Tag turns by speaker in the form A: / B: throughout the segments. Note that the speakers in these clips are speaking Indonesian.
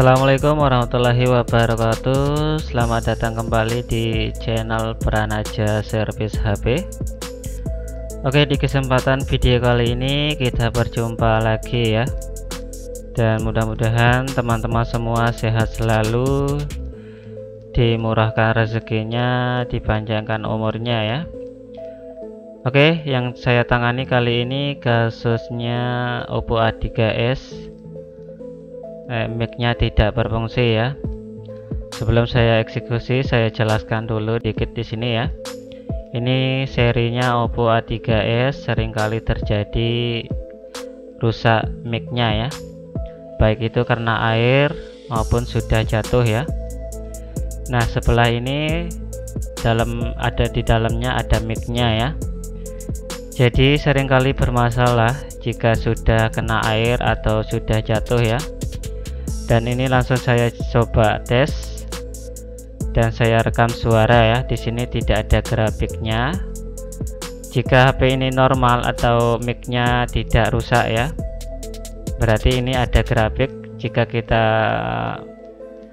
A: Assalamualaikum warahmatullahi wabarakatuh. Selamat datang kembali di channel Pranaja Servis HP. Oke, di kesempatan video kali ini kita berjumpa lagi ya. Dan mudah-mudahan teman-teman semua sehat selalu, dimurahkan rezekinya, dipanjangkan umurnya ya. Oke, yang saya tangani kali ini kasusnya Oppo A3s. Mic-nya tidak berfungsi ya. Sebelum saya eksekusi, saya jelaskan dulu dikit di sini ya. Ini serinya Oppo A3s, seringkali terjadi rusak mic-nya ya. Baik itu karena air maupun sudah jatuh ya. Nah, sebelah ini ada di dalamnya ada mic-nya ya. Jadi seringkali bermasalah jika sudah kena air atau sudah jatuh ya. Dan ini langsung saya coba tes dan saya rekam suara ya. Di sini tidak ada grafiknya. Jika HP ini normal atau mic-nya tidak rusak ya, berarti ini ada grafik jika kita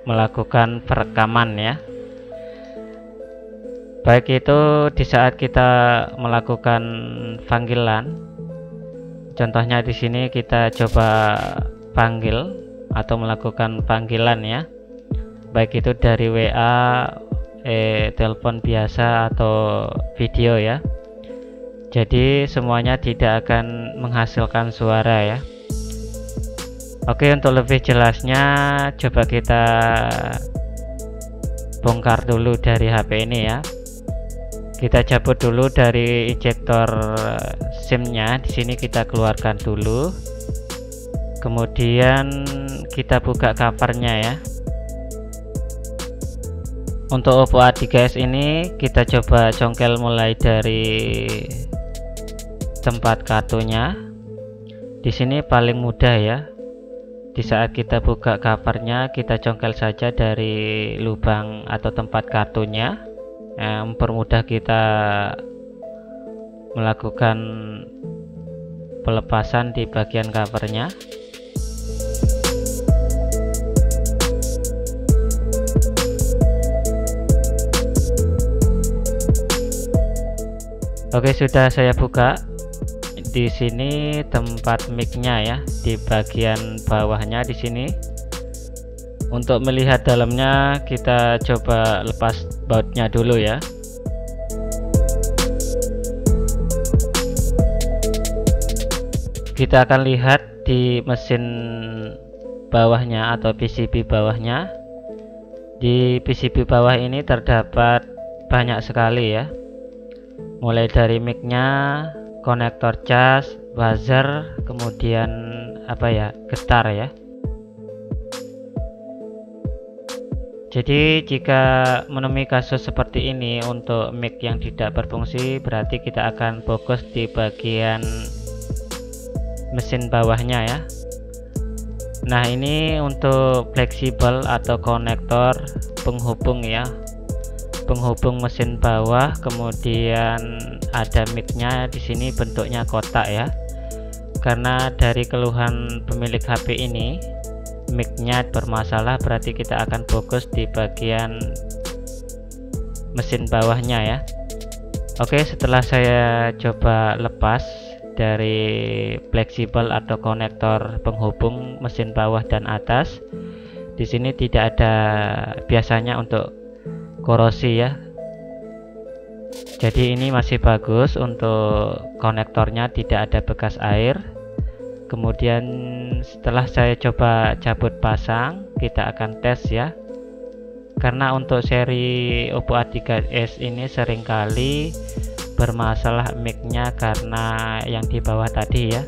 A: melakukan perekaman ya. Baik itu di saat kita melakukan panggilan. Contohnya di sini kita coba panggil atau melakukan panggilan ya, baik itu dari WA, telepon biasa atau video ya. Jadi semuanya tidak akan menghasilkan suara ya. Oke, untuk lebih jelasnya coba kita bongkar dulu dari HP ini ya. Kita cabut dulu dari injektor SIM-nya. Di sini kita keluarkan dulu. Kemudian kita buka covernya ya. Untuk Oppo A3s ini kita coba congkel mulai dari tempat kartunya. Di sini paling mudah ya. Di saat kita buka covernya, kita congkel saja dari lubang atau tempat kartunya, mempermudah kita melakukan pelepasan di bagian covernya. Oke, sudah saya buka. Di sini tempat mic-nya ya, di bagian bawahnya di sini. Untuk melihat dalamnya kita coba lepas bautnya dulu ya. Kita akan lihat di mesin bawahnya atau PCB bawahnya. Di PCB bawah ini terdapat banyak sekali ya. Mulai dari mic-nya, konektor cas, buzzer, kemudian getar ya. Jadi jika menemui kasus seperti ini untuk mic yang tidak berfungsi, berarti kita akan fokus di bagian mesin bawahnya ya. Nah, ini untuk fleksibel atau konektor penghubung ya. Penghubung mesin bawah, kemudian ada mic-nya di sini bentuknya kotak ya. Karena dari keluhan pemilik HP ini mic-nya bermasalah, berarti kita akan fokus di bagian mesin bawahnya ya. Oke, setelah saya coba lepas dari fleksibel atau konektor penghubung mesin bawah dan atas, di sini tidak ada biasanya untuk korosi ya. Jadi ini masih bagus, untuk konektornya tidak ada bekas air. Kemudian setelah saya coba cabut pasang, kita akan tes ya. Karena untuk seri Oppo A3s ini seringkali bermasalah mic-nya karena yang di bawah tadi ya,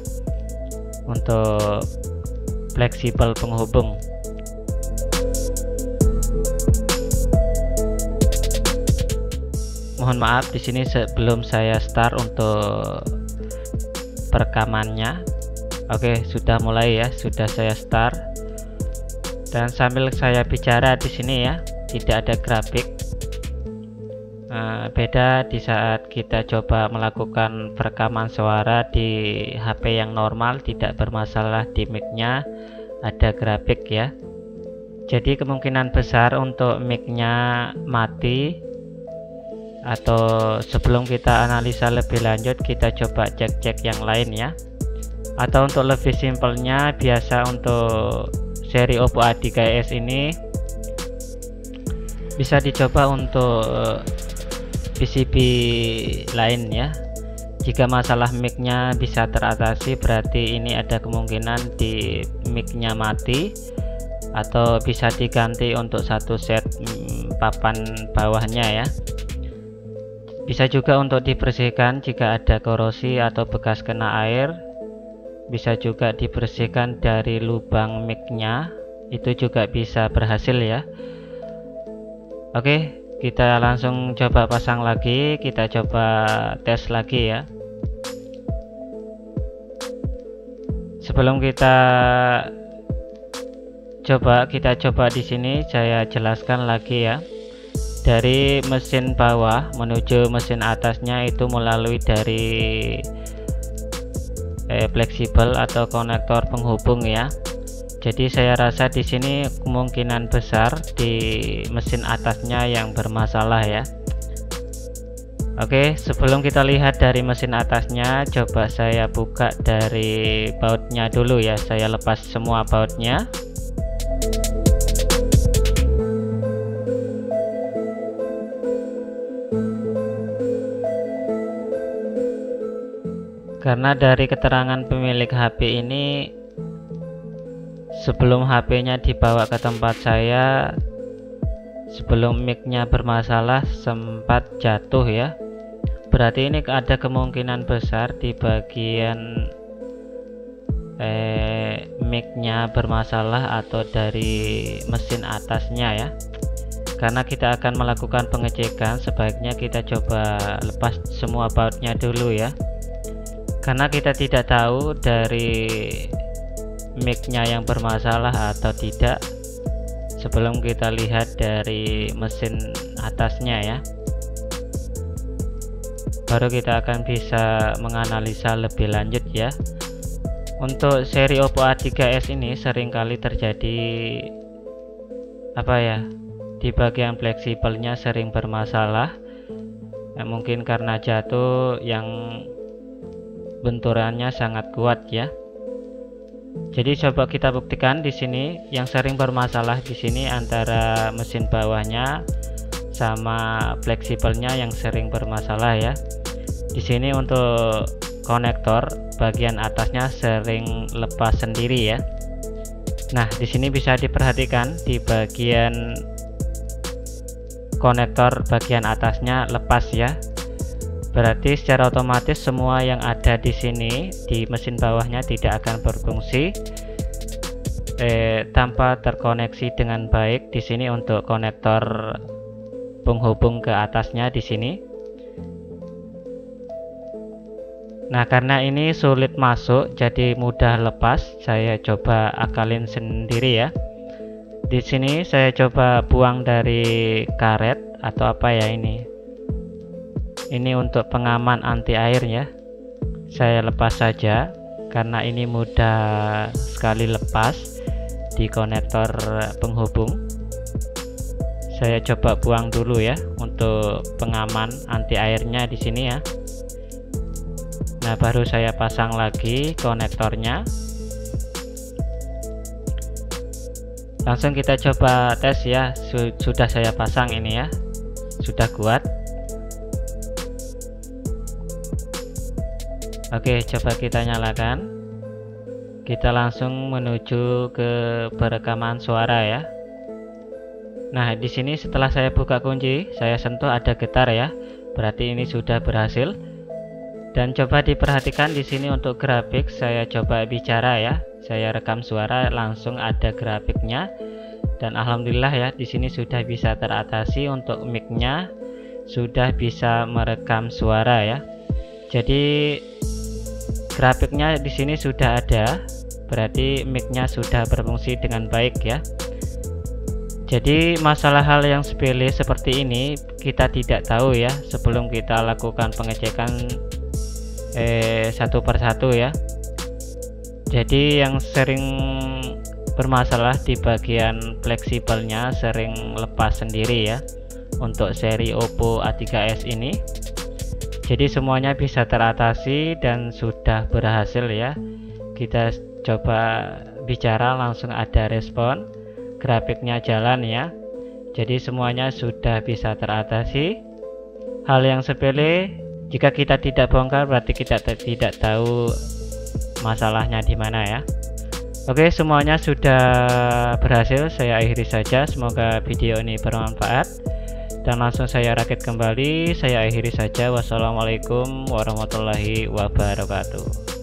A: untuk fleksibel penghubung. Mohon maaf di sini sebelum saya start untuk perekamannya. Oke, sudah mulai ya, sudah saya start. Dan sambil saya bicara di sini ya, tidak ada grafik. Beda di saat kita coba melakukan perekaman suara di HP yang normal, tidak bermasalah di mic-nya, ada grafik ya. Jadi kemungkinan besar untuk mic-nya mati, atau sebelum kita analisa lebih lanjut kita coba cek-cek yang lain ya. Atau untuk lebih simpelnya, biasa untuk seri Oppo A3s ini bisa dicoba untuk PCB lain ya. Jika masalah mic-nya bisa teratasi, berarti ini ada kemungkinan di mic-nya mati, atau bisa diganti untuk satu set papan bawahnya ya. Bisa juga untuk dibersihkan jika ada korosi atau bekas kena air. Bisa juga dibersihkan dari lubang mic-nya, itu juga bisa berhasil ya. Oke, kita langsung coba pasang lagi, kita coba tes lagi ya. Sebelum kita coba di sini, saya jelaskan lagi ya. Dari mesin bawah menuju mesin atasnya itu melalui dari fleksibel atau konektor penghubung ya. Jadi saya rasa di sini kemungkinan besar di mesin atasnya yang bermasalah ya. Oke, sebelum kita lihat dari mesin atasnya, coba saya buka dari bautnya dulu ya. Saya lepas semua bautnya. Karena dari keterangan pemilik HP ini, sebelum HP-nya dibawa ke tempat saya, sebelum mic-nya bermasalah sempat jatuh ya. Berarti ini ada kemungkinan besar di bagian mic-nya bermasalah atau dari mesin atasnya ya. Karena kita akan melakukan pengecekan, sebaiknya kita coba lepas semua bautnya dulu ya. Karena kita tidak tahu dari mic-nya yang bermasalah atau tidak sebelum kita lihat dari mesin atasnya ya. Baru kita akan bisa menganalisa lebih lanjut ya. Untuk seri Oppo A3s ini seringkali terjadi di bagian fleksibelnya sering bermasalah. Mungkin karena jatuh yang benturannya sangat kuat ya. Jadi coba kita buktikan di sini. Yang sering bermasalah di sini antara mesin bawahnya sama fleksibelnya yang sering bermasalah ya. Di sini untuk konektor bagian atasnya sering lepas sendiri ya. Nah, di sini bisa diperhatikan di bagian konektor bagian atasnya lepas ya. Berarti secara otomatis semua yang ada di sini di mesin bawahnya tidak akan berfungsi tanpa terkoneksi dengan baik. Di sini untuk konektor penghubung ke atasnya di sini. Nah, karena ini sulit masuk jadi mudah lepas, saya coba akalin sendiri ya. Di sini saya coba buang dari karet atau apa ya ini. Ini untuk pengaman anti air ya. Saya lepas saja karena ini mudah sekali lepas di konektor penghubung. Saya coba buang dulu ya untuk pengaman anti airnya di sini ya. Nah, baru saya pasang lagi konektornya. Langsung kita coba tes ya. Sudah saya pasang ini ya. Sudah kuat. Oke, coba kita nyalakan. Kita langsung menuju ke perekaman suara ya. Nah, di sini setelah saya buka kunci, saya sentuh ada getar ya. Berarti ini sudah berhasil. Dan coba diperhatikan di sini untuk grafik, saya coba bicara ya. Saya rekam suara langsung ada grafiknya. Dan alhamdulillah ya, di sini sudah bisa teratasi untuk mic-nya, sudah bisa merekam suara ya. Jadi grafiknya di sini sudah ada, berarti mic-nya sudah berfungsi dengan baik ya. Jadi masalah hal yang sepele seperti ini kita tidak tahu ya sebelum kita lakukan pengecekan satu persatu ya. Jadi yang sering bermasalah di bagian fleksibelnya, sering lepas sendiri ya untuk seri Oppo A3s ini. Jadi semuanya bisa teratasi dan sudah berhasil ya. Kita coba bicara, langsung ada respon, grafiknya jalan ya. Jadi semuanya sudah bisa teratasi. Hal yang sepele, jika kita tidak bongkar berarti kita tidak tahu masalahnya di mana ya. Oke, semuanya sudah berhasil. Saya akhiri saja. Semoga video ini bermanfaat. Dan langsung saya rakit kembali. Saya akhiri saja. Wassalamualaikum warahmatullahi wabarakatuh.